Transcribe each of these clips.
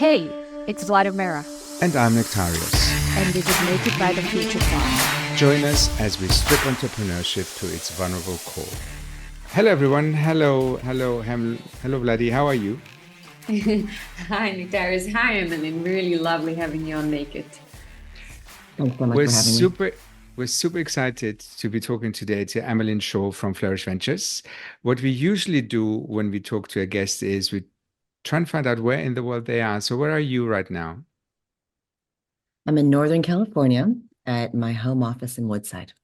Hey, it's Vladimira, And I'm Nektarios. and this is Naked by the Future Farm. Join us as we strip entrepreneurship to its vulnerable core. Hello, everyone. Hello, Vladi. How are you? Hi, Nektarios. Hi, Emmalyn. Really lovely having you on Naked. Thanks so much We're for having me. super excited to be talking today to Emmalyn Shaw from Flourish Ventures. What we usually do when we talk to a guest is we try and find out where in the world they are. So where are you right now? I'm in Northern California at my home office in Woodside.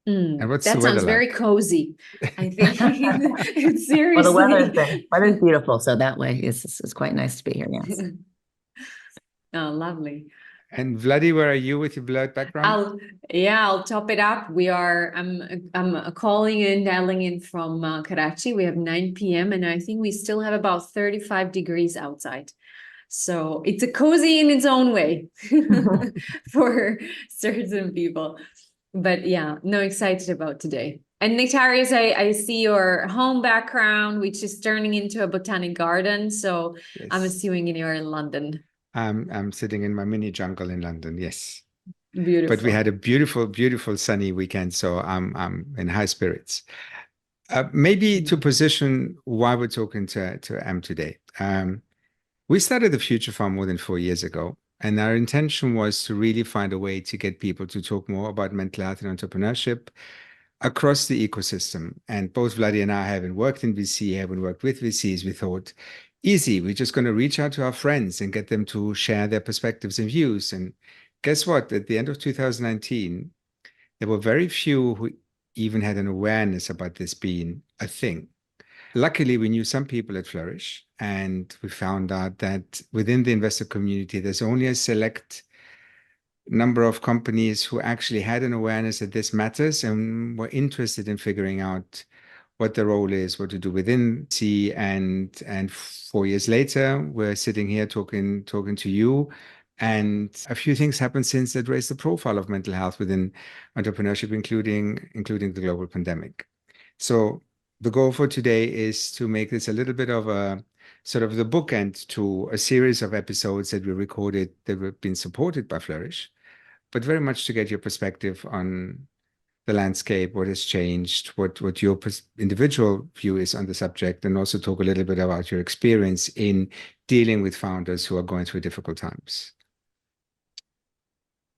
And what's That the weather sounds very like? cozy. I think seriously. Well, the weather's beautiful, so that way it's quite nice to be here. Yes. Oh, lovely. And Vladi, where are you with your blurred background? I'll top it up. I'm calling in, dialing in from Karachi. We have 9 p.m. and I think we still have about 35 degrees outside. So it's a cozy in its own way for certain people. But yeah, no, excited about today. And Nektarios, I see your home background, which is turning into a botanic garden. So I'm Yes. assuming you're in London. I'm sitting in my mini jungle in London. Yes. Beautiful. But we had a beautiful sunny weekend, so I'm in high spirits. Maybe to position why we're talking to Em today. We started the Future Farm more than 4 years ago, and our intention was to really find a way to get people to talk more about mental health and entrepreneurship across the ecosystem. And both Vladi and I, having worked in VC, having worked with VCs, we thought, easy, we're just going to reach out to our friends and get them to share their perspectives and views. And guess what? At the end of 2019, there were very few who even had an awareness about this being a thing. Luckily, we knew some people at Flourish, and we found out that within the investor community, there's only a select number of companies who actually had an awareness that this matters and were interested in figuring out what the role is, what to do within C. And 4 years later, we're sitting here talking to you. And a few things happened since that raised the profile of mental health within entrepreneurship, including the global pandemic. So the goal for today is to make this a little bit of a sort of the bookend to a series of episodes that we recorded that were being supported by Flourish, but very much to get your perspective on the landscape, what has changed, what your individual view is on the subject, and also talk a little bit about your experience in dealing with founders who are going through difficult times.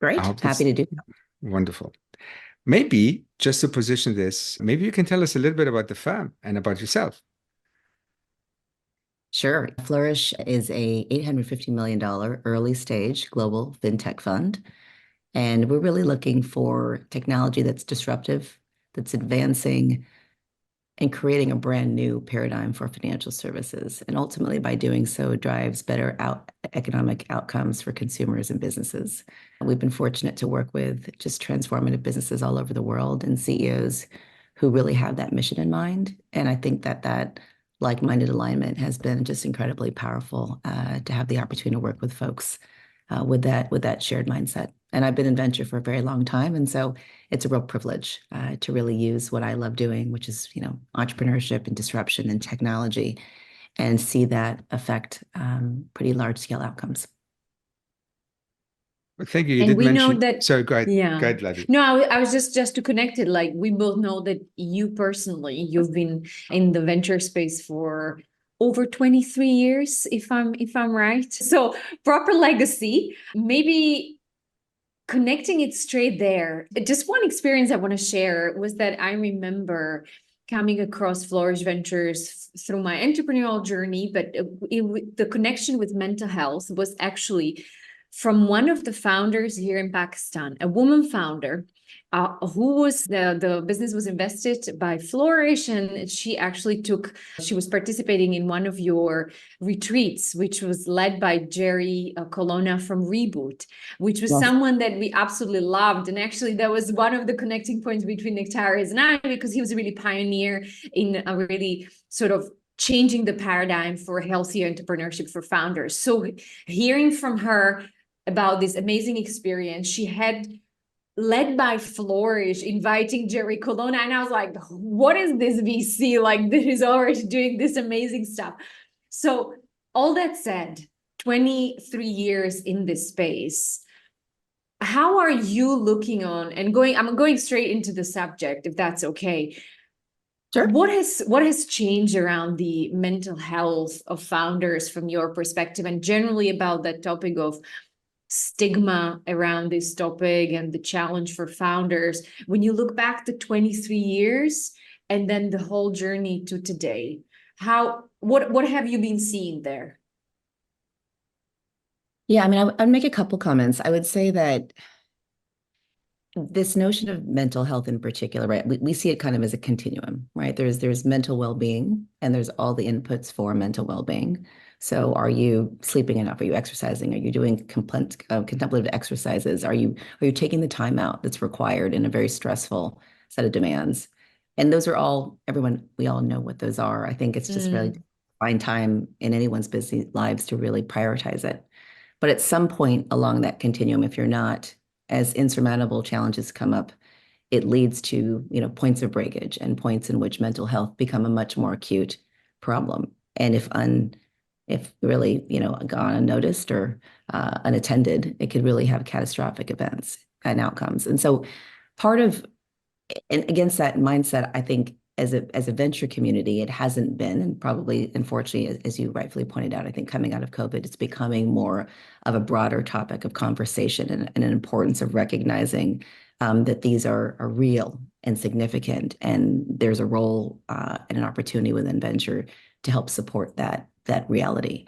Great. Happy to do that. Wonderful. Maybe just to position this, maybe you can tell us a little bit about the firm and about yourself. Sure. Flourish is a $850 million early stage global fintech fund. And we're really looking for technology that's disruptive, that's advancing and creating a brand new paradigm for financial services. And ultimately, by doing so, drives better economic outcomes for consumers and businesses. We've been fortunate to work with just transformative businesses all over the world and CEOs who really have that mission in mind. And I think that like-minded alignment has been just incredibly powerful to have the opportunity to work with folks with that shared mindset. And I've been in venture for a very long time. And so it's a real privilege to really use what I love doing, which is, entrepreneurship and disruption and technology, and see that affect pretty large scale outcomes. Well, thank you. You And did we know mention that. So go ahead. Yeah. Go ahead, Vladi. No, I was just to connect it. Like we both know that you personally, you've been in the venture space for over 23 years, if I'm right. So proper legacy. Maybe connecting it straight there. Just one experience I want to share was that I remember coming across Flourish Ventures through my entrepreneurial journey, but the connection with mental health was actually from one of the founders here in Pakistan, a woman founder, who was the business was invested by Flourish, and she was participating in one of your retreats, which was led by Jerry Colonna from Reboot, which was someone that we absolutely loved. And actually, that was one of the connecting points between Nektarios and I, because he was a really pioneer in a really sort of changing the paradigm for healthier entrepreneurship for founders. So hearing from her about this amazing experience, she had led by Flourish, inviting Jerry Colonna. And I was like, what is this VC? Like, this is already doing this amazing stuff. So All that said, 23 years in this space, how are you looking on and I'm going straight into the subject, if that's okay. Sure. What has changed around the mental health of founders from your perspective, and generally about that topic of stigma around this topic and the challenge for founders when you look back to 23 years and then the whole journey to today? What have you been seeing there? Yeah, I mean, I'd make a couple comments. I would say that this notion of mental health in particular, right? We see it kind of as a continuum, right? There's mental well-being, and there's all the inputs for mental well-being. So are you sleeping enough? Are you exercising? Are you doing contemplative exercises? Are you taking the time out that's required in a very stressful set of demands? And those are all, we all know what those are. I think it's just really find time in anyone's busy lives to really prioritize it. But at some point along that continuum, if you're not, as insurmountable challenges come up, it leads to, points of breakage and points in which mental health become a much more acute problem. And if really, gone unnoticed or unattended, it could really have catastrophic events and outcomes. And so and against that mindset, I think as a venture community, it hasn't been, and probably, unfortunately, as you rightfully pointed out, I think coming out of COVID, it's becoming more of a broader topic of conversation and an importance of recognizing that these are real and significant, and there's a role and an opportunity within venture to help support that reality.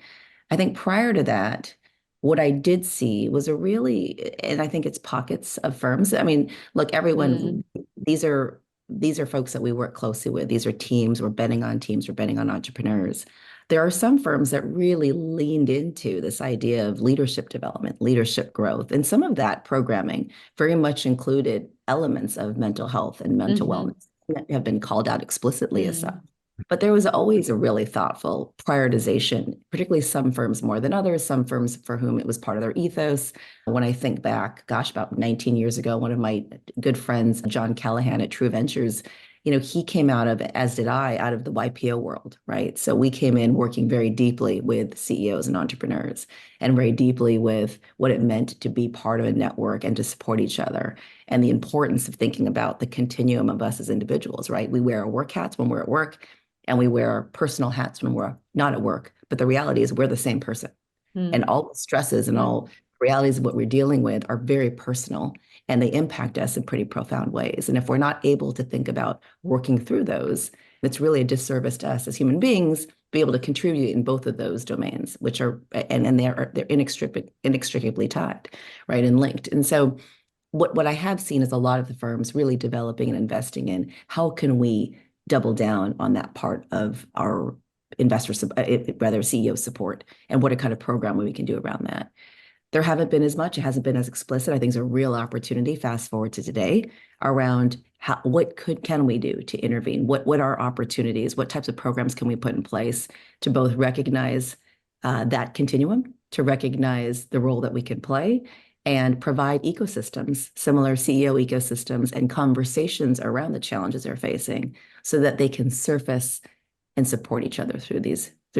I think prior to that, what I did see was and I think it's pockets of firms. I mean, look, everyone, these are folks that we work closely with. These are teams. We're betting on teams. We're betting on entrepreneurs. There are some firms that really leaned into this idea of leadership development, leadership growth, and some of that programming very much included elements of mental health and mental wellness that have been called out explicitly as such. But there was always a really thoughtful prioritization, particularly some firms more than others, some firms for whom it was part of their ethos. When I think back, about 19 years ago, one of my good friends, John Callahan at True Ventures, he came out of, as did I, out of the YPO world, right? So we came in working very deeply with CEOs and entrepreneurs and very deeply with what it meant to be part of a network and to support each other and the importance of thinking about the continuum of us as individuals, right? We wear our work hats when we're at work, and we wear our personal hats when we're not at work. But the reality is we're the same person. And all the stresses and all realities of what we're dealing with are very personal, and they impact us in pretty profound ways. And if we're not able to think about working through those, it's really a disservice to us as human beings to be able to contribute in both of those domains, which are, and they're inextricably tied, right, and linked. And so what I have seen is a lot of the firms really developing and investing in how can we double down on that part of our CEO support, and what kind of program we can do around that. There haven't been as much, it hasn't been as explicit. I think there's a real opportunity, fast forward to today, around what can we do to intervene? What are opportunities? What types of programs can we put in place to both recognize that continuum, to recognize the role that we can play, and provide ecosystems, similar CEO ecosystems, and conversations around the challenges they're facing so that they can surface and support each other through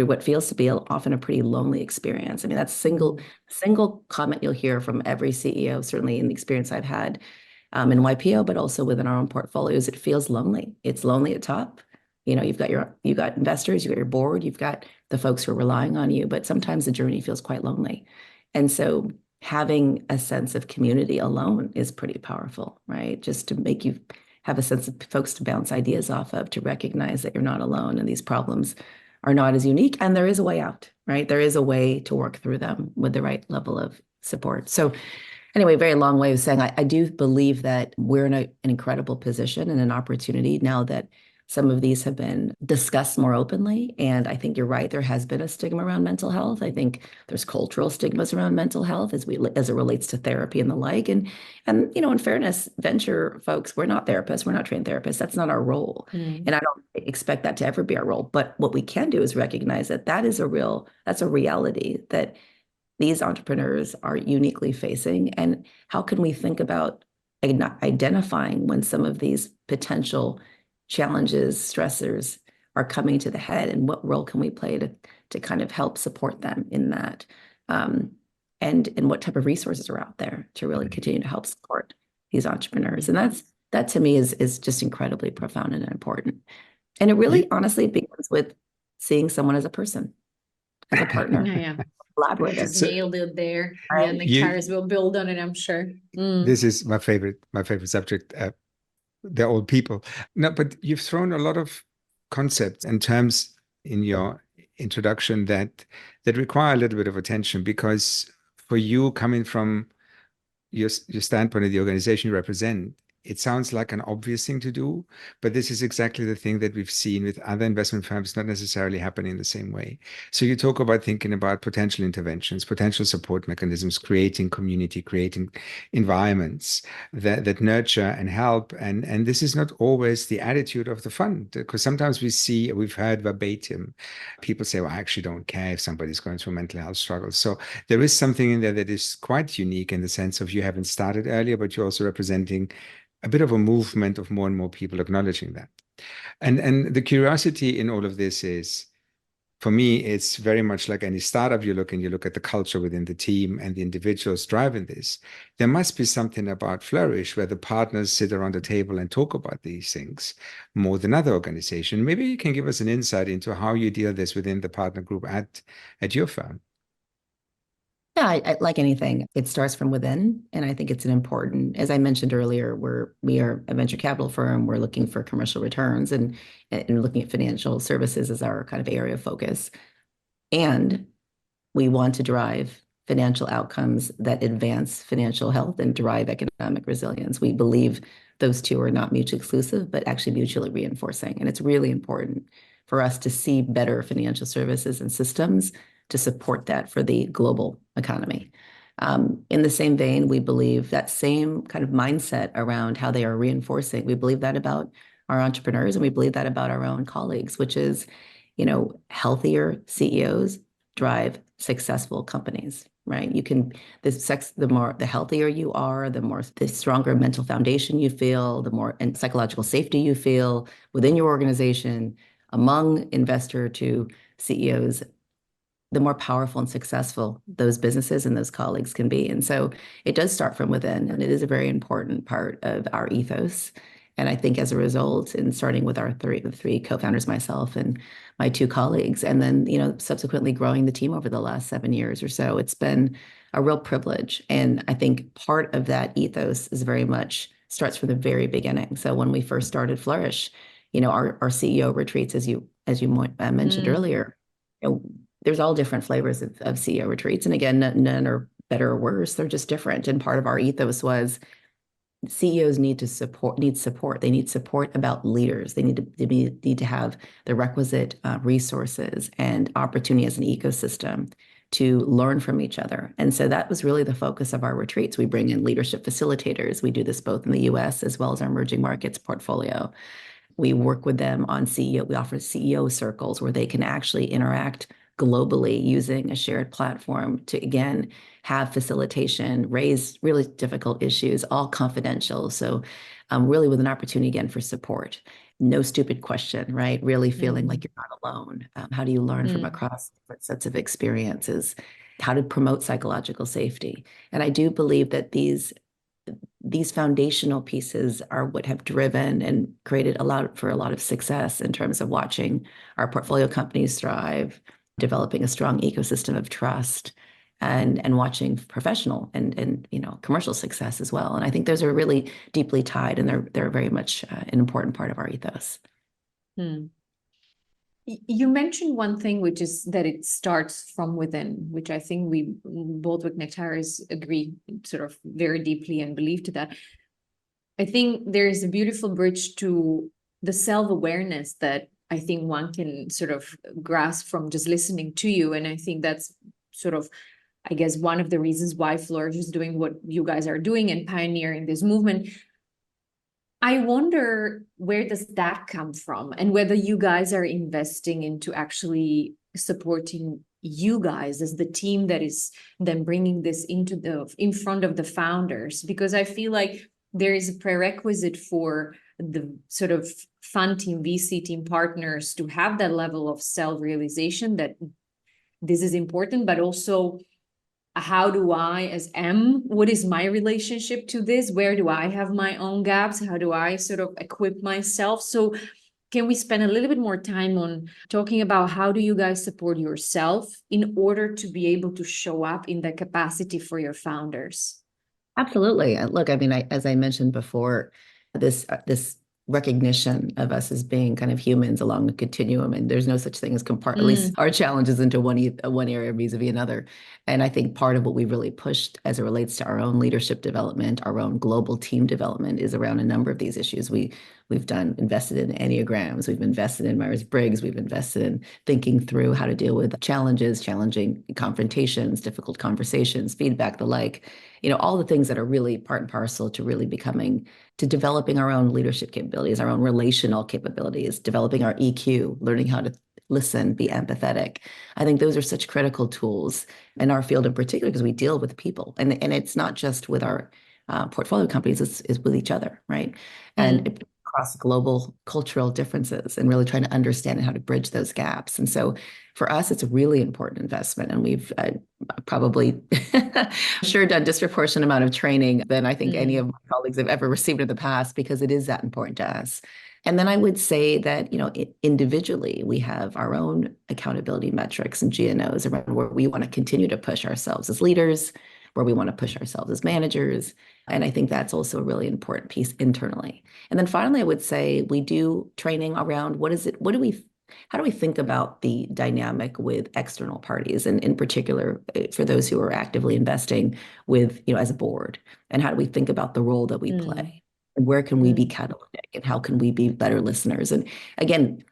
what feels to be often a pretty lonely experience. I mean, that's single comment you'll hear from every CEO, certainly in the experience I've had in YPO, but also within our own portfolios. It feels lonely. It's lonely at top. You've got investors, you've got your board, you've got the folks who are relying on you, but sometimes the journey feels quite lonely. And so having a sense of community alone is pretty powerful, right? Just to make you have a sense of folks to bounce ideas off of, to recognize that you're not alone and these problems are not as unique, and there is a way out, right? There is a way to work through them with the right level of support. So anyway, very long way of saying I do believe that we're in an incredible position and an opportunity now that some of these have been discussed more openly. And I think you're right, there has been a stigma around mental health. I think there's cultural stigmas around mental health as it relates to therapy and the like. And in fairness, venture folks, we're not therapists, we're not trained therapists. That's not our role. And I don't expect that to ever be our role. But what we can do is recognize that that's a reality that these entrepreneurs are uniquely facing. And how can we think about identifying when some of these potential challenges, stressors are coming to the head, and what role can we play to kind of help support them in that, and what type of resources are out there to really continue to help support these entrepreneurs. And that to me is just incredibly profound and important. And it really honestly begins with seeing someone as a person, as a partner, Yeah. collaborator. Just nailed it there. Right. Yeah, Nektarios will build on it, I'm sure. This is my favorite subject. They're all people. No, but you've thrown a lot of concepts and terms in your introduction that require a little bit of attention, because for you, coming from your standpoint of the organization you represent, it sounds like an obvious thing to do, but this is exactly the thing that we've seen with other investment firms not necessarily happening the same way. So you talk about thinking about potential interventions, potential support mechanisms, creating community, creating environments that nurture and help. And this is not always the attitude of the fund, because sometimes we've heard verbatim, people say, well, I actually don't care if somebody's going through mental health struggles. So there is something in there that is quite unique in the sense of you haven't started earlier, but you're also representing a bit of a movement of more and more people acknowledging that. And the curiosity in all of this is, for me, it's very much like any startup you look at the culture within the team and the individuals driving this. There must be something about Flourish where the partners sit around the table and talk about these things more than other organizations. Maybe you can give us an insight into how you deal this within the partner group at your firm. Yeah, I like anything, it starts from within. And I think it's an important, as I mentioned earlier, we are a venture capital firm. We're looking for commercial returns and looking at financial services as our kind of area of focus. And we want to drive financial outcomes that advance financial health and drive economic resilience. We believe those two are not mutually exclusive, but actually mutually reinforcing. And it's really important for us to see better financial services and systems to support that for the global economy. In the same vein, we believe that same kind of mindset around how they are reinforcing. We believe that about our entrepreneurs, and we believe that about our own colleagues, which is, healthier CEOs drive successful companies, right? The healthier you are, the stronger mental foundation you feel, the more and psychological safety you feel within your organization, among investor to CEOs, the more powerful and successful those businesses and those colleagues can be. And so it does start from within, and it is a very important part of our ethos. And I think as a result, in starting with the three co-founders, myself and my two colleagues, and then, subsequently growing the team over the last 7 years or so, it's been a real privilege. And I think part of that ethos is very much starts from the very beginning. So when we first started Flourish, our CEO retreats, as you mentioned earlier, there's all different flavors of CEO retreats. And again, none are better or worse. They're just different. And part of our ethos was CEOs need support. They need support about leaders. They need to have the requisite resources and opportunity as an ecosystem to learn from each other. And so that was really the focus of our retreats. We bring in leadership facilitators. We do this both in the US as well as our emerging markets portfolio. We work with them on we offer CEO circles where they can actually interact globally using a shared platform to, again, have facilitation, raise really difficult issues, all confidential. So really with an opportunity, again, for support. No stupid question, right? Really feeling like you're not alone. How do you learn from across different sets of experiences? How to promote psychological safety? And I do believe that these foundational pieces are what have driven and created a lot of success in terms of watching our portfolio companies thrive, developing a strong ecosystem of trust, and watching professional and commercial success as well. And I think those are really deeply tied, and they're very much an important part of our ethos. You mentioned one thing, which is that it starts from within, which I think we both with Nektarios agree sort of very deeply and believe to that. I think there is a beautiful bridge to the self-awareness that I think one can sort of grasp from just listening to you. And I think that's sort of, I guess, one of the reasons why Flourish is doing what you guys are doing and pioneering this movement. I wonder, where does that come from, and whether you guys are investing into actually supporting you guys as the team that is then bringing this in front of the founders, because I feel like there is a prerequisite for the sort of fund team, VC team partners to have that level of self-realization that this is important, but also how do I, as what is my relationship to this? Where do I have my own gaps? How do I sort of equip myself? So can we spend a little bit more time on talking about how do you guys support yourself in order to be able to show up in that capacity for your founders? Absolutely. Look, I mean, as I mentioned before, this recognition of us as being kind of humans along the continuum, and there's no such thing as at least our challenges into one area vis-a-vis another. And I think part of what we really pushed as it relates to our own leadership development, our own global team development, is around a number of these issues. We've invested in Enneagrams, we've invested in Myers-Briggs, we've invested in thinking through how to deal with challenges, challenging confrontations, difficult conversations, feedback, the like, all the things that are really part and parcel to developing our own leadership capabilities, our own relational capabilities, developing our EQ, learning how to listen, be empathetic. I think those are such critical tools in our field in particular, because we deal with people, and it's not just with our portfolio companies, it's with each other, right? And across global cultural differences, and really trying to understand how to bridge those gaps. And so for us, it's a really important investment. And we've probably sure done disproportionate amount of training than I think any of my colleagues have ever received in the past, because it is that important to us. And then I would say that, individually, we have our own accountability metrics and GNOs around where we want to continue to push ourselves as leaders, where we want to push ourselves as managers. And I think that's also a really important piece internally. And then finally, I would say we do training around how do we think about the dynamic with external parties, and in particular, for those who are actively investing with, as a board, and how do we think about the role that we play, and where can we be catalytic, and how can we be better listeners? And again,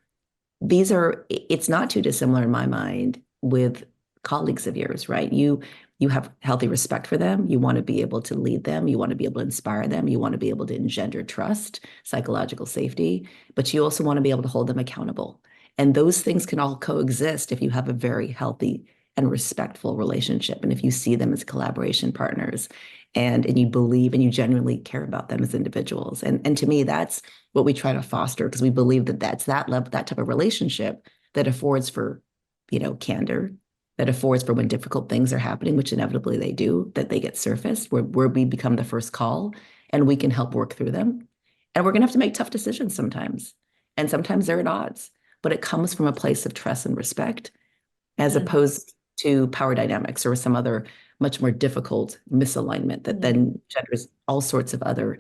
it's not too dissimilar in my mind with colleagues of yours, right? You have healthy respect for them. You want to be able to lead them. You want to be able to inspire them. You want to be able to engender trust, psychological safety, but you also want to be able to hold them accountable. And those things can all coexist if you have a very healthy and respectful relationship, and if you see them as collaboration partners, and you believe and you genuinely care about them as individuals. And to me, that's what we try to foster, because we believe that that's that level, that type of relationship that affords for, candor, that affords for when difficult things are happening, which inevitably they do, that they get surfaced, where we become the first call and we can help work through them. And we're going to have to make tough decisions sometimes. And sometimes they're at odds, but it comes from a place of trust and respect, as opposed to power dynamics or some other much more difficult misalignment that then generates all sorts of other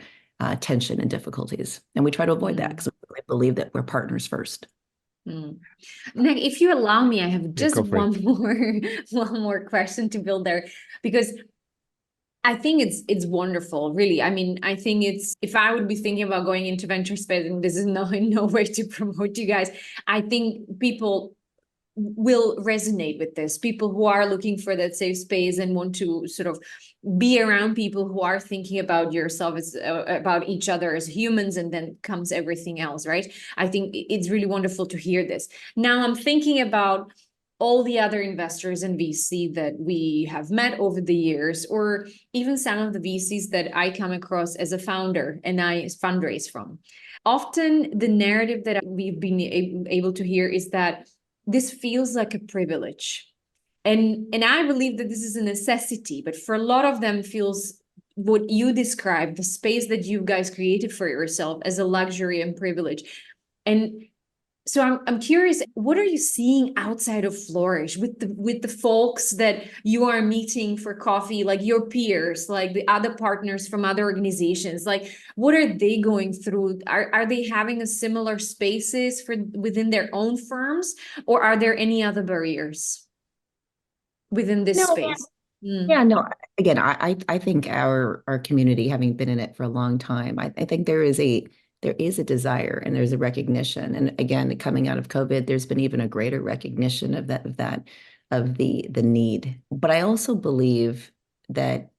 tension and difficulties. And we try to avoid that, because we believe that we're partners first. Nick, if you allow me, I have just one more question to build there, because I think it's wonderful, really. I mean, I think if I would be thinking about going into venture space, and this is in no way to promote you guys, I think people will resonate with this. People who are looking for that safe space and want to sort of be around people who are thinking about yourself as about each other as humans, and then comes everything else, right? I think it's really wonderful to hear this. Now I'm thinking about all the other investors and VC that we have met over the years, or even some of the VCs that I come across as a founder and I fundraise from. Often the narrative that we've been able to hear is that this feels like a privilege. And I believe that this is a necessity, but for a lot of them feels what you described, the space that you guys created for yourself, as a luxury and privilege. And so I'm curious, what are you seeing outside of Flourish with the folks that you are meeting for coffee, like your peers, like the other partners from other organizations? Like, what are they going through? Are they having a similar spaces within their own firms, or are there any other barriers within this space? Yeah, no, again, I think our community, having been in it for a long time, I think there is a desire, and there's a recognition. And again, coming out of COVID, there's been even a greater recognition of the need. But I also believe that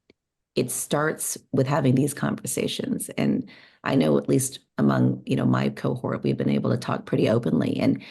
it starts with having these conversations. And I know, at least among, my cohort, we've been able to talk pretty openly and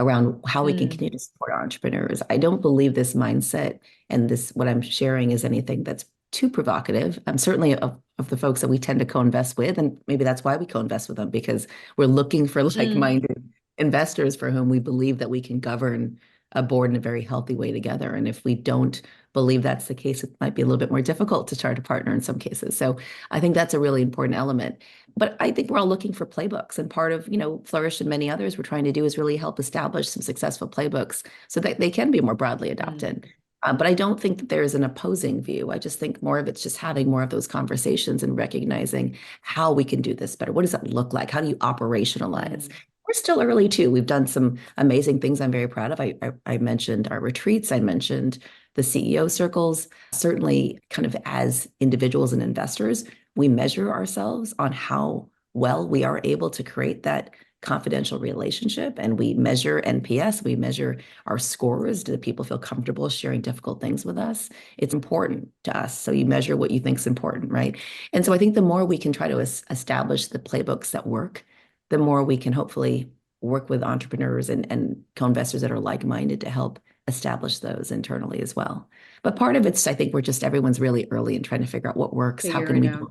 around how we can continue to support entrepreneurs. I don't believe this mindset and what I'm sharing is anything that's too provocative. I'm certainly a the folks that we tend to co-invest with. And maybe that's why we co-invest with them, because we're looking for like-minded investors for whom we believe that we can govern a board in a very healthy way together. And if we don't believe that's the case, it might be a little bit more difficult to start a partner in some cases. So I think that's a really important element. But I think we're all looking for playbooks. And part of, Flourish and many others we're trying to do is really help establish some successful playbooks so that they can be more broadly adopted. But I don't think that there's an opposing view. I just think more of it's just having more of those conversations and recognizing how we can do this better. What does that look like? How do you operationalize? We're still early too. We've done some amazing things I'm very proud of. I mentioned our retreats. I mentioned the CEO circles. Certainly, kind of as individuals and investors, we measure ourselves on how well we are able to create that confidential relationship, and we measure NPS, we measure our scores. Do people feel comfortable sharing difficult things with us? It's important to us. So you measure what you think is important, right? And so I think the more we can try to establish the playbooks that work, the more we can hopefully work with entrepreneurs and co-investors that are like-minded to help establish those internally as well. But part of it's, I think everyone's really early in trying to figure out what works, how can we do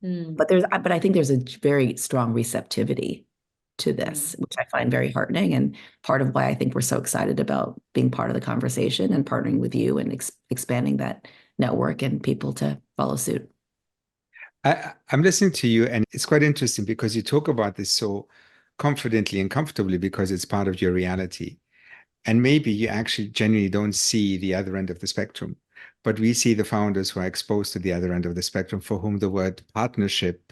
it? But I think there's a very strong receptivity to this, which I find very heartening, and part of why I think we're so excited about being part of the conversation and partnering with you and expanding that network and people to follow suit. I'm listening to you, and it's quite interesting because you talk about this so confidently and comfortably because it's part of your reality. And maybe you actually genuinely don't see the other end of the spectrum, but we see the founders who are exposed to the other end of the spectrum for whom the word partnership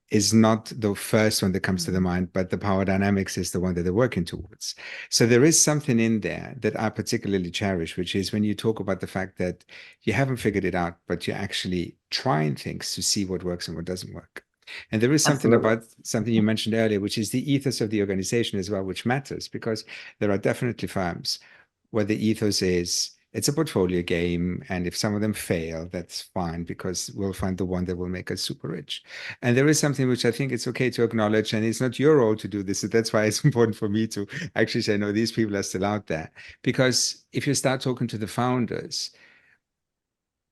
is not the first one that comes to the mind, but the power dynamics is the one that they're working towards. So there is something in there that I particularly cherish, which is when you talk about the fact that you haven't figured it out, but you're actually trying things to see what works and what doesn't work. And there is something about something you mentioned earlier, which is the ethos of the organization as well, which matters, because there are definitely firms where the ethos is, it's a portfolio game, and if some of them fail, that's fine, because we'll find the one that will make us super rich. And there is something which I think it's okay to acknowledge, and it's not your role to do this. So that's why it's important for me to actually say, no, these people are still out there. Because if you start talking to the founders,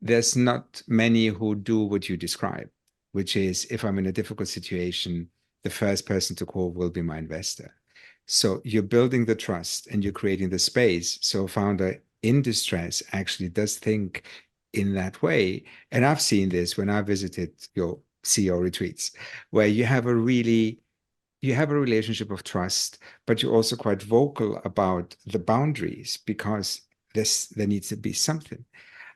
there's not many who do what you describe, which is, if I'm in a difficult situation, the first person to call will be my investor. So you're building the trust and you're creating the space. So a founder in distress actually does think in that way. And I've seen this when I visited your CEO retreats, where you have a relationship of trust, but you're also quite vocal about the boundaries, because there needs to be something.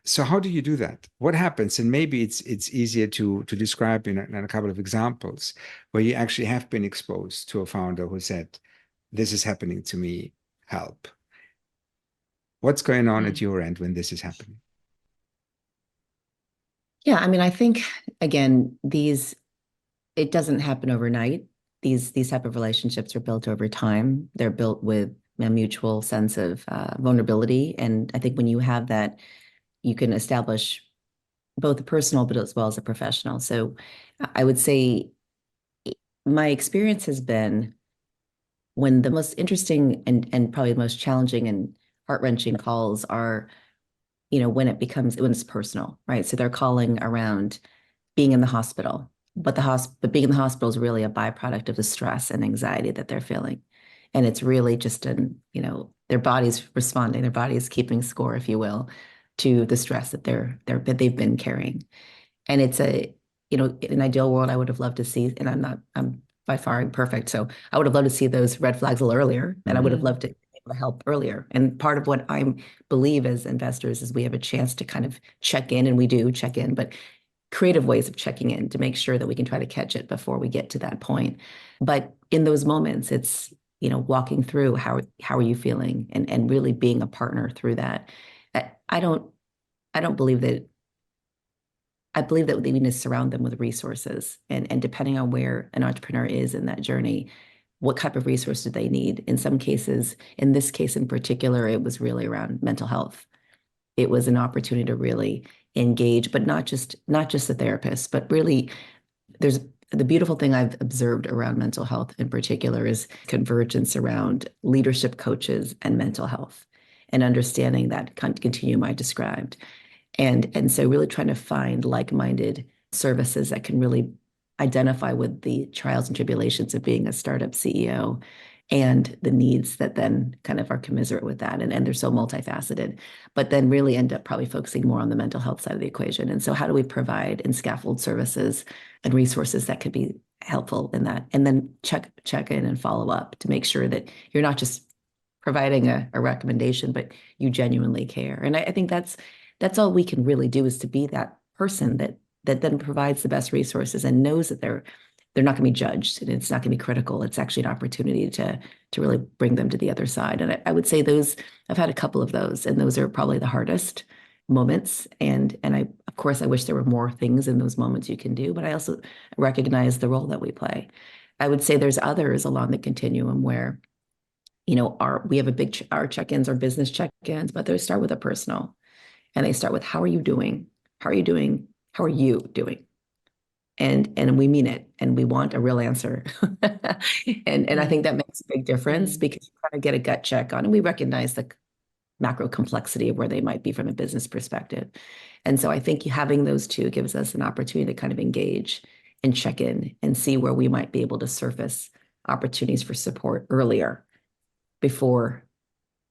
So how do you do that? What happens? And maybe it's easier to describe in a couple of examples where you actually have been exposed to a founder who said, this is happening to me, help. What's going on at your end when this is happening? Yeah, I mean, I think, again, it doesn't happen overnight. These type of relationships are built over time. They're built with a mutual sense of vulnerability. And I think when you have that, you can establish both a personal, but as well as a professional. So I would say my experience has been when the most interesting and probably the most challenging and heart-wrenching calls are, when it's personal, right? So they're calling around being in the hospital, but being in the hospital is really a byproduct of the stress and anxiety that they're feeling. And it's really just their body's responding, their body is keeping score, if you will, to the stress that they've been carrying. And it's in an ideal world, I would have loved to see, and I'm by far imperfect, so I would have loved to see those red flags a little earlier, and I would have loved to help earlier. And part of what I believe as investors is we have a chance to kind of check in, and we do check in, but creative ways of checking in to make sure that we can try to catch it before we get to that point. But in those moments, it's, walking through how are you feeling, and really being a partner through that. I don't believe that. I believe that we need to surround them with resources, and depending on where an entrepreneur is in that journey, what type of resource do they need? In some cases, in this case in particular, it was really around mental health. It was an opportunity to really engage, but not just the therapist, but really there's the beautiful thing I've observed around mental health in particular is convergence around leadership coaches and mental health, and understanding that continuum I described. And so really trying to find like-minded services that can really identify with the trials and tribulations of being a startup CEO and the needs that then kind of are commiserate with that. And they're so multifaceted, but then really end up probably focusing more on the mental health side of the equation. And so how do we provide and scaffold services and resources that could be helpful in that? And then check in and follow up to make sure that you're not just providing a recommendation, but you genuinely care. And I think that's all we can really do, is to be that person that then provides the best resources and knows that they're not going to be judged and it's not going to be critical. It's actually an opportunity to really bring them to the other side. And I would say I've had a couple of those, and those are probably the hardest moments. And of course, I wish there were more things in those moments you can do, but I also recognize the role that we play. I would say there's others along the continuum where, we have our check-ins are business check-ins, but they start with a personal, and they start with, how are you doing? How are you doing? How are you doing? And we mean it, and we want a real answer. and I think that makes a big difference, because you kind of get a gut check on, and we recognize the macro complexity of where they might be from a business perspective. And so I think having those two gives us an opportunity to kind of engage and check in and see where we might be able to surface opportunities for support earlier, before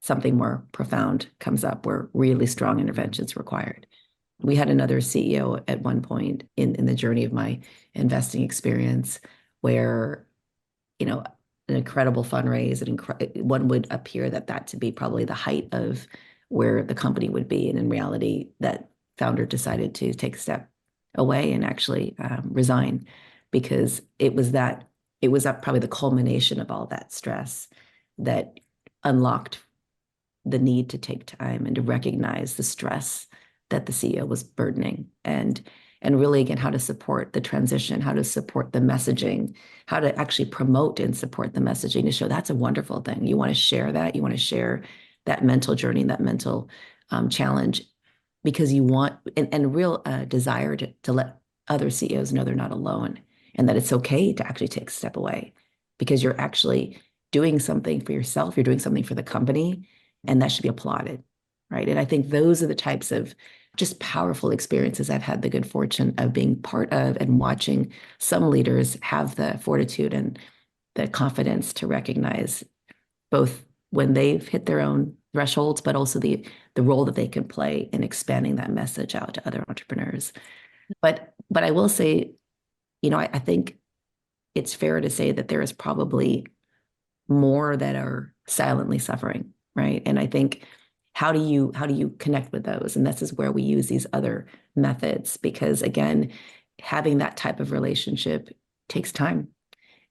something more profound comes up where really strong intervention is required. We had another CEO at one point in the journey of my investing experience where, an incredible fundraise, one would appear that to be probably the height of where the company would be. And in reality, that founder decided to take a step away and actually resign, because it was probably the culmination of all that stress that unlocked the need to take time and to recognize the stress that the CEO was burdening, and really, again, how to support the transition, how to support the messaging, how to actually promote and support the messaging to show that's a wonderful thing. You want to share that. You want to share that mental journey, that mental challenge, because you want and real desire to let other CEOs know they're not alone, and that it's okay to actually take a step away, because you're actually doing something for yourself. You're doing something for the company, and that should be applauded. Right. And I think those are the types of just powerful experiences I've had the good fortune of being part of, and watching some leaders have the fortitude and the confidence to recognize both when they've hit their own thresholds, but also the role that they can play in expanding that message out to other entrepreneurs. But I will say, I think it's fair to say that there is probably more that are silently suffering. Right. And I think, how do you connect with those? And this is where we use these other methods, because again, having that type of relationship takes time.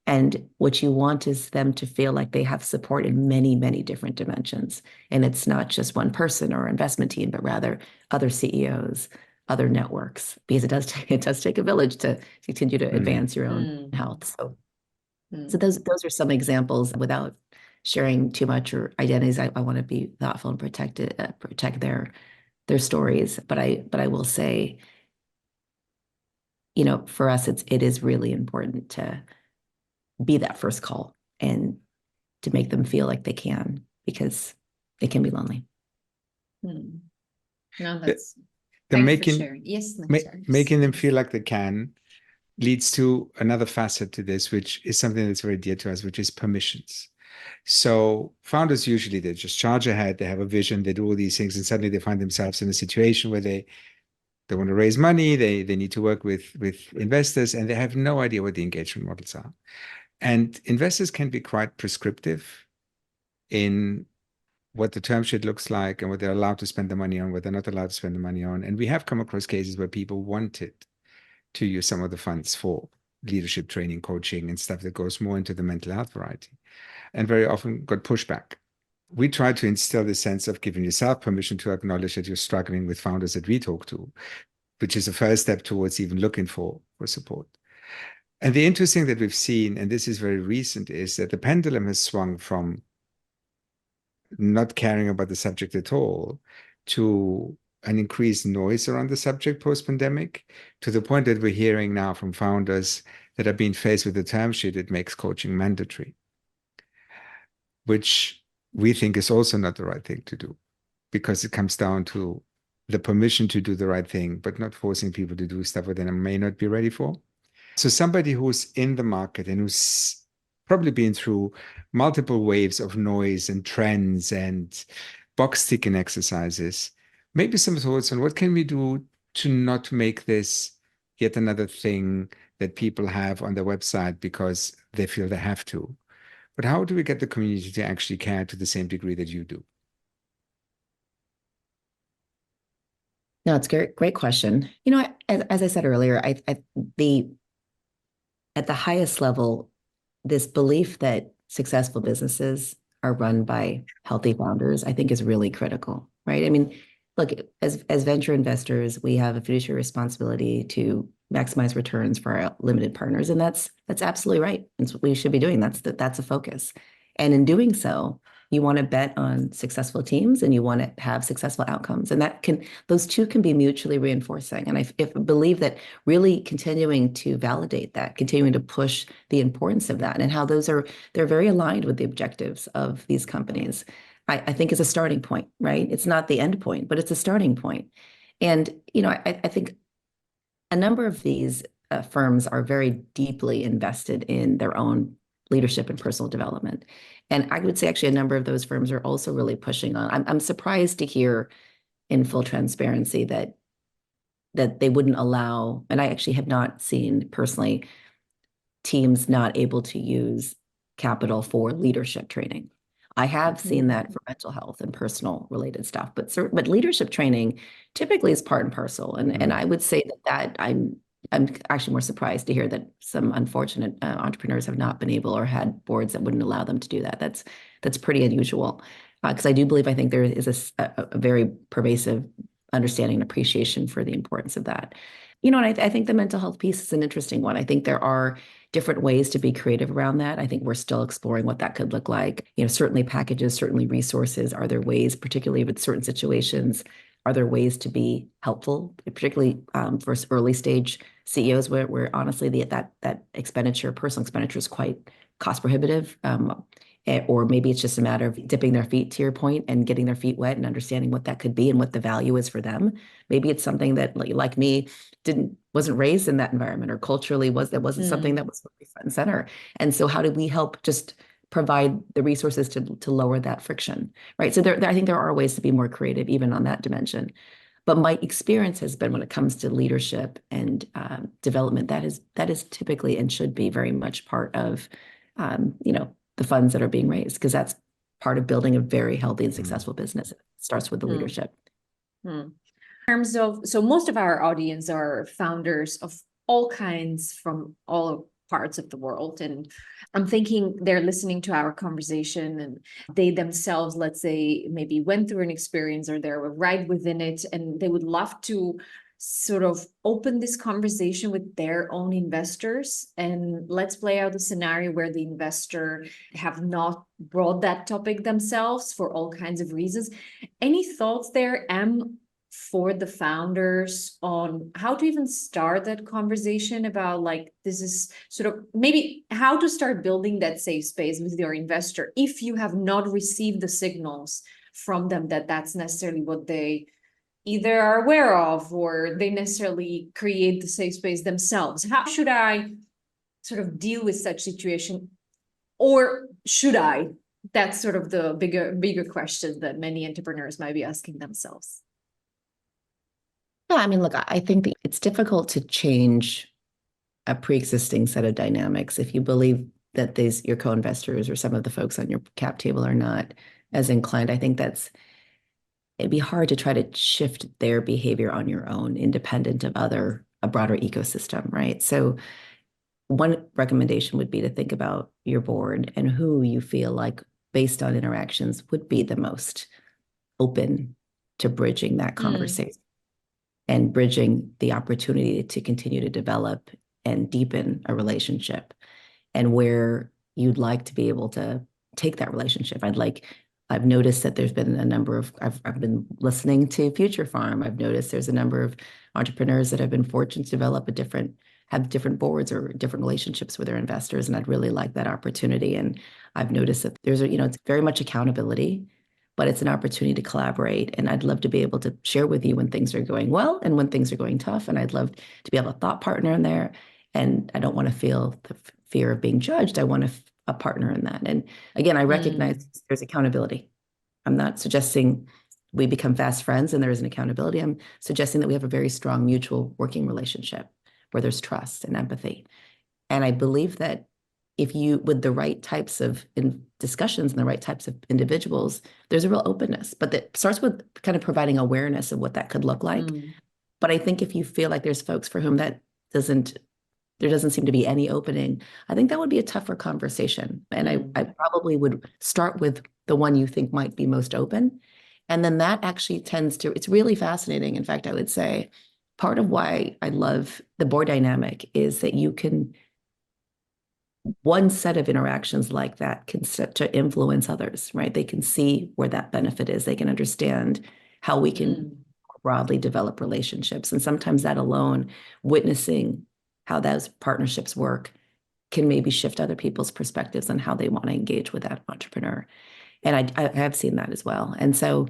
And what you want is them to feel like they have support in many, many different dimensions. And it's not just one person or investment team, but rather other CEOs, other networks, because it does take a village to continue to advance your own health. So those are some examples. Without sharing too much or identities, I want to be thoughtful and protect their stories. But I will say, for us, it is really important to be that first call and to make them feel like they can, because they can be lonely. No, that's the thanks making for sharing. Yes, making them feel like they can leads to another facet to this, which is something that's very dear to us, which is permissions. So founders usually, they just charge ahead, they have a vision, they do all these things, and suddenly they find themselves in a situation where they want to raise money, they need to work with investors, and they have no idea what the engagement models are. And investors can be quite prescriptive in what the term sheet looks like and what they're allowed to spend the money on, what they're not allowed to spend the money on. And we have come across cases where people wanted to use some of the funds for leadership training, coaching, and stuff that goes more into the mental health variety, and very often got pushback. We try to instill the sense of giving yourself permission to acknowledge that you're struggling with founders that we talk to, which is a first step towards even looking for support. And the interesting that we've seen, and this is very recent, is that the pendulum has swung from not caring about the subject at all to an increased noise around the subject post-pandemic, to the point that we're hearing now from founders that are being faced with a term sheet that makes coaching mandatory, which we think is also not the right thing to do, because it comes down to the permission to do the right thing, but not forcing people to do stuff that they may not be ready for. So somebody who's in the market and who's probably been through multiple waves of noise and trends and box ticking exercises, maybe some thoughts on what can we do to not make this yet another thing that people have on their website because they feel they have to. But how do we get the community to actually care to the same degree that you do? No, it's a great question. As I said earlier, at the highest level, this belief that successful businesses are run by healthy founders, I think is really critical, right? I mean, look, as venture investors, we have a fiduciary responsibility to maximize returns for our limited partners, and that's absolutely right. It's what we should be doing. That's a focus, and in doing so, you want to bet on successful teams and you want to have successful outcomes, and those two can be mutually reinforcing. And I believe that really continuing to validate that, continuing to push the importance of that, and how they're very aligned with the objectives of these companies, I think is a starting point, right? It's not the end point, but it's a starting point. And I think a number of these firms are very deeply invested in their own leadership and personal development. And I would say actually a number of those firms are also really pushing on. I'm surprised to hear in full transparency that they wouldn't allow, and I actually have not seen personally teams not able to use capital for leadership training. I have seen that for mental health and personal related stuff, but leadership training typically is part and parcel. And I would say that I'm actually more surprised to hear that some unfortunate entrepreneurs have not been able or had boards that wouldn't allow them to do that. That's pretty unusual, because I think there is a very pervasive understanding and appreciation for the importance of that. And I think the mental health piece is an interesting one. I think there are different ways to be creative around that. I think we're still exploring what that could look like. Certainly packages, certainly resources. Are there ways, particularly with certain situations, are there ways to be helpful, particularly for early stage CEOs where honestly that expenditure, personal expenditure, is quite cost prohibitive, or maybe it's just a matter of dipping their feet, to your point, and getting their feet wet and understanding what that could be and what the value is for them. Maybe it's something that, like me, wasn't raised in that environment, or culturally wasn't something that was front and center. And so how do we help just provide the resources to lower that friction, right? So I think there are ways to be more creative even on that dimension. But my experience has been, when it comes to leadership and development, that is typically and should be very much part of the funds that are being raised, because that's part of building a very healthy and successful business. It starts with the leadership. In terms of, so most of our audience are founders of all kinds from all parts of the world. And I'm thinking they're listening to our conversation and they themselves, let's say, maybe went through an experience or they're right within it, and they would love to sort of open this conversation with their own investors. And let's play out a scenario where the investor have not brought that topic themselves for all kinds of reasons. Any thoughts there, for the founders on how to even start that conversation about, like, this is sort of maybe how to start building that safe space with your investor if you have not received the signals from them that that's necessarily what they either are aware of or they necessarily create the safe space themselves? How should I sort of deal with such situation, or should I? That's sort of the bigger question that many entrepreneurs might be asking themselves. Yeah, I mean, look, I think that it's difficult to change a pre-existing set of dynamics if you believe that your co-investors or some of the folks on your cap table are not as inclined. I think it'd be hard to try to shift their behavior on your own, independent of a broader ecosystem, right? So one recommendation would be to think about your board and who you feel like, based on interactions, would be the most open to bridging that conversation and bridging the opportunity to continue to develop and deepen a relationship, and where you'd like to be able to take that relationship. I've noticed that there's been a number of, I've been listening to Future Farm. I've noticed there's a number of entrepreneurs that have been fortunate to develop have different boards or different relationships with their investors. And I'd really like that opportunity. And I've noticed that it's very much accountability, but it's an opportunity to collaborate. And I'd love to be able to share with you when things are going well and when things are going tough. And I'd love to be able to thought partner in there. And I don't want to feel the fear of being judged. I want a partner in that. And again, I recognize there's accountability. I'm not suggesting we become fast friends and there is an accountability. I'm suggesting that we have a very strong mutual working relationship where there's trust and empathy. And I believe that if you, with the right types of discussions and the right types of individuals, there's a real openness, but that starts with kind of providing awareness of what that could look like. But I think if you feel like there's folks for whom there doesn't seem to be any opening, I think that would be a tougher conversation. And I probably would start with the one you think might be most open. And then that actually it's really fascinating. In fact, I would say part of why I love the board dynamic is that one set of interactions like that can set to influence others, right? They can see where that benefit is. They can understand how we can broadly develop relationships. And sometimes that alone, witnessing how those partnerships work, can maybe shift other people's perspectives on how they want to engage with that entrepreneur. And I have seen that as well. And so,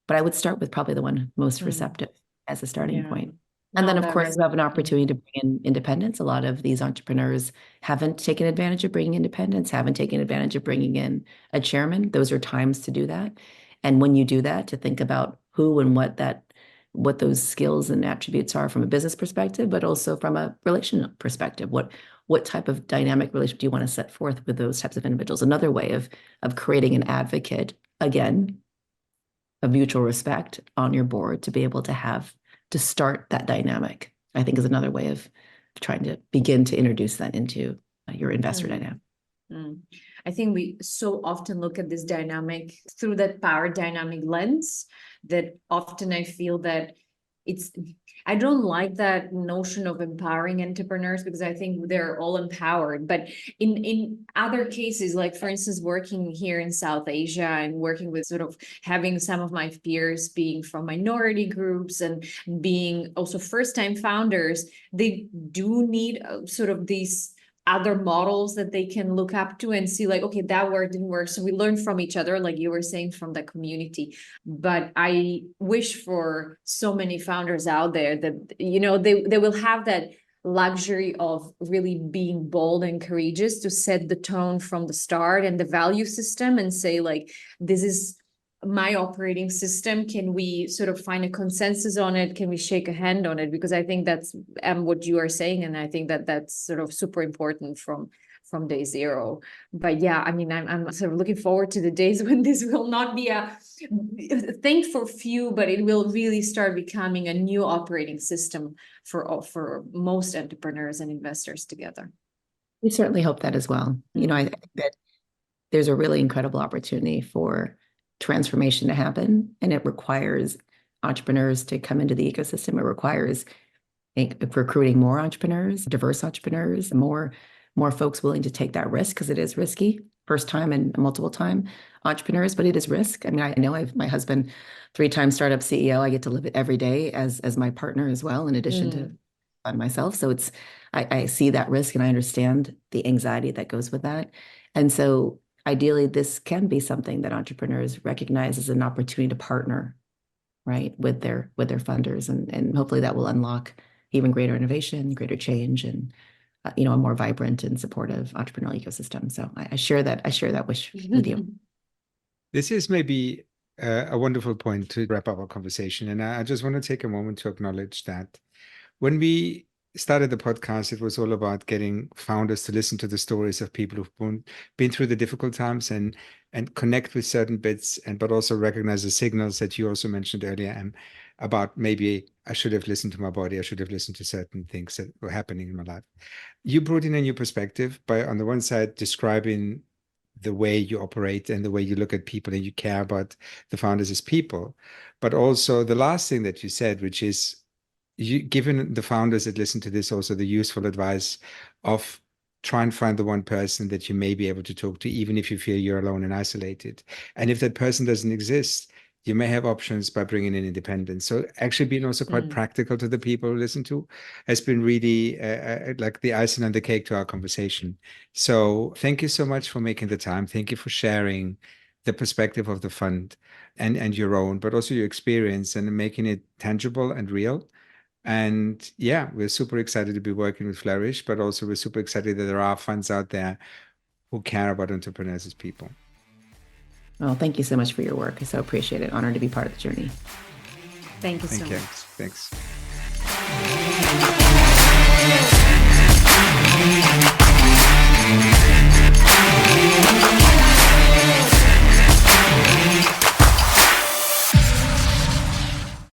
but I would start with probably the one most receptive as a starting point. And then, of course, you have an opportunity to bring in independence. A lot of these entrepreneurs haven't taken advantage of bringing independence, haven't taken advantage of bringing in a chairman. Those are times to do that. And when you do that, to think about who and what those skills and attributes are from a business perspective, but also from a relational perspective. What type of dynamic relationship do you want to set forth with those types of individuals? Another way of creating an advocate, again, of mutual respect on your board to be able to start that dynamic, I think is another way of trying to begin to introduce that into your investor dynamic. I think we so often look at this dynamic through that power dynamic lens that often I feel that I don't like that notion of empowering entrepreneurs because I think they're all empowered. But in other cases, like for instance, working here in South Asia and working with sort of having some of my peers being from minority groups and being also first-time founders, they do need sort of these other models that they can look up to and see like, okay, that didn't work. So we learn from each other, like you were saying, from the community. But I wish for so many founders out there that, they will have that luxury of really being bold and courageous to set the tone from the start and the value system and say like, this is my operating system. Can we sort of find a consensus on it? Can we shake a hand on it? Because I think that's what you are saying. And I think that that's sort of super important from day zero. But yeah, I mean, I'm sort of looking forward to the days when this will not be a thing for few, but it will really start becoming a new operating system for most entrepreneurs and investors together. We certainly hope that as well. I think that there's a really incredible opportunity for transformation to happen, and it requires entrepreneurs to come into the ecosystem. It requires recruiting more entrepreneurs, diverse entrepreneurs, more folks willing to take that risk because it is risky, first time and multiple time entrepreneurs, but it is risk. I mean, I know my husband, 3-time startup CEO, I get to live it every day as my partner as well, in addition to myself. So I see that risk and I understand the anxiety that goes with that. And so ideally, this can be something that entrepreneurs recognize as an opportunity to partner, right, with their funders, and hopefully that will unlock even greater innovation, greater change, and a more vibrant and supportive entrepreneurial ecosystem. So I share that wish with you. This is maybe a wonderful point to wrap up our conversation, and I just want to take a moment to acknowledge that when we started the podcast, it was all about getting founders to listen to the stories of people who've been through the difficult times and connect with certain bits, but also recognize the signals that you also mentioned earlier, about maybe I should have listened to my body, I should have listened to certain things that were happening in my life. You brought in a new perspective by, on the one side, describing the way you operate and the way you look at people and you care about the founders as people, but also the last thing that you said, which is given the founders that listen to this also the useful advice of try and find the one person that you may be able to talk to, even if you feel you're alone and isolated. And if that person doesn't exist, you may have options by bringing in independence. So actually being also quite practical to the people who listen to has been really like the icing on the cake to our conversation. So thank you so much for making the time. Thank you for sharing the perspective of the fund and your own, but also your experience, and making it tangible and real. And yeah, we're super excited to be working with Flourish, but also we're super excited that there are funds out there who care about entrepreneurs as people. Well, thank you so much for your work. I so appreciate it. Honored to be part of the journey. Thank you so Thank you. much. Thanks.